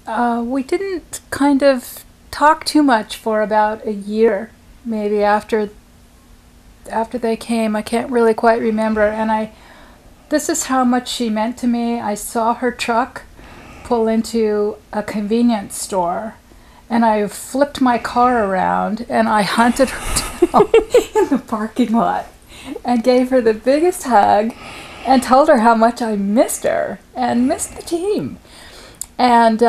We didn't kind of talk too much for about a year, maybe after they came. I can't really quite remember. And this is how much she meant to me. I saw her truck pull into a convenience store, and I flipped my car around and I hunted her down in the parking lot and gave her the biggest hug and told her how much I missed her and missed the team. And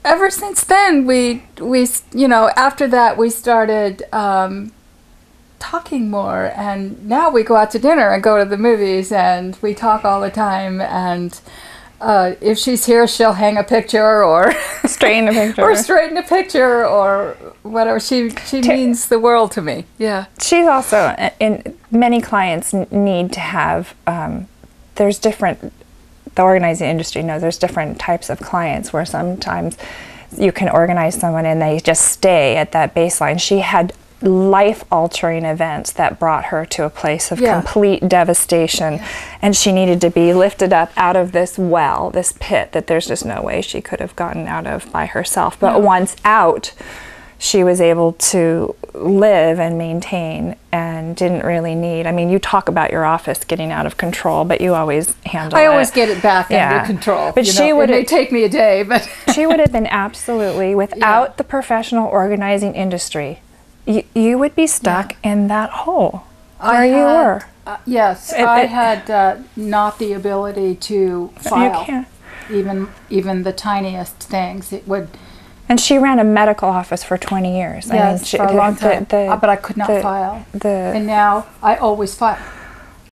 ever since then, we after that we started talking more, and now we go out to dinner and go to the movies, and we talk all the time. And if she's here, she'll hang a picture or straighten a picture, or whatever. She means the world to me. Yeah. She's also in many clients need to have. There's different. The organizing industry knows there's different types of clients where sometimes you can organize someone and they just stay at that baseline. She had life-altering events that brought her to a place of complete devastation, and she needed to be lifted up out of this well, this pit that there's just no way she could have gotten out of by herself. But once out, she was able to live and maintain and didn't really need, I mean, you talk about your office getting out of control, but you always handle it. I always get it back under control. But she would, it may take me a day, but she would have been absolutely, without the professional organizing industry, you would be stuck in that hole where you were. Yes, I had not the ability to file even the tiniest things. It would. And she ran a medical office for 20 years. Yes, for a long time. But I could not file. And now I always file.